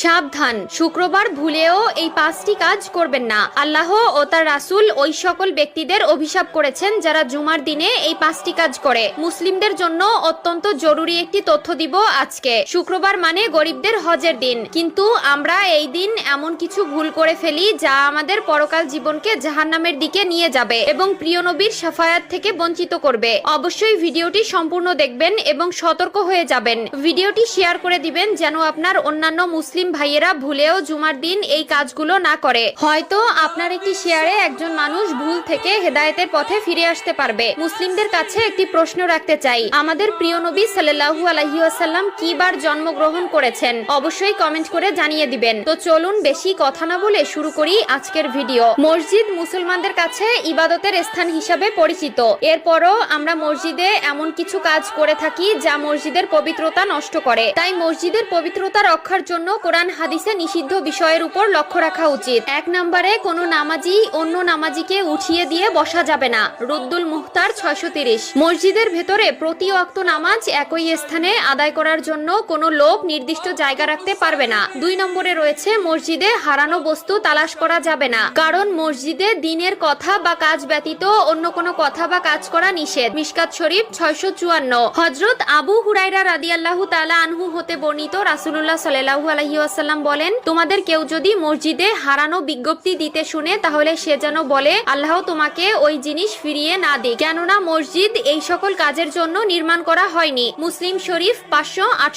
সাবধান, শুক্রবার ভুলেও এই 5টি কাজ করবেন না। আল্লাহ ও তার রাসূল ওই সকল ব্যক্তিদের অভিশাপ করেছেন যারা জুমার দিনে এই 5টি কাজ করে। মুসলিমদের জন্য অত্যন্ত জরুরি একটি তথ্য দিব আজকে। শুক্রবার মানে গরিবদের হজের দিন, কিন্তু আমরা এই দিন এমন কিছু ভুল করে ফেলি যা আমাদের পরকাল জীবনকে জাহান্নামের দিকে নিয়ে যাবে এবং প্রিয় নবীর শাফায়াত থেকে বঞ্চিত করবে। অবশ্যই ভিডিওটি সম্পূর্ণ দেখবেন এবং সতর্ক হয়ে যাবেন। ভিডিওটি শেয়ার করে দিবেন যেন আপনার অন্যান্য মুসলিম ভাইয়েরা ভুলেও জুমার দিন এই কাজগুলো না করে। হয়তো আপনার একটি শেয়ারে একজন মানুষ ভুল থেকে হেদায়েতের পথে ফিরে আসতে পারবে। মুসলিমদের কাছে একটি প্রশ্ন রাখতে চাই, আমাদের প্রিয় নবী সাল্লাল্লাহু আলাইহি ওয়াসাল্লাম কি বার জন্মগ্রহণ করেছেন? অবশ্যই কমেন্ট করে জানিয়ে দিবেন। তো চলুন বেশি কথা না বলে শুরু করি আজকের ভিডিও। মসজিদ মুসলমানদের কাছে ইবাদতের স্থান হিসাবে পরিচিত। এরপরও আমরা মসজিদে এমন কিছু কাজ করে থাকি যা মসজিদের পবিত্রতা নষ্ট করে। তাই মসজিদের পবিত্রতা রক্ষার জন্য কোরআন হাদিসে নিষিদ্ধ বিষয়ের উপর লক্ষ্য রাখা উচিত। 1 নম্বরে কোনো নামাজি অন্য নামাজিকে উঠিয়ে দিয়ে বসা যাবে না। রুদ্দুল মুখতার 630। মসজিদের ভেতরে প্রতি ওয়াক্ত নামাজ একই স্থানে আদায় করার জন্য কোনো লোক নির্দিষ্ট জায়গা রাখতে পারবে না। 2 নম্বরে রয়েছে মসজিদে হারানো বস্তু তালাশ করা যাবে না, কারণ মসজিদে দ্বীনের কথা বা কাজ ব্যতীত অন্য কোনো কথা বা কাজ করা নিষেধ। মিশকাত শরীফ 654। হযরত আবু হুরায়রা রাদিয়াল্লাহু তাআলা আনহু হতে বর্ণিত, রাসূলুল্লাহ সাল্লাল্লাহু আলাইহি ওয়াসাল্লাম বলেন, তোমাদের কেউ যদি মসজিদে হারানো বিজ্ঞপ্তি দিতে শুনে তাহলে সে যেন বলে, আল্লাহ তোমাকে ওই জিনিস ফিরিয়ে না দিক, কেননা মসজিদ এই সকল কাজের জন্য নির্মাণ করা হয়নি। মুসলিম শরীফ 568।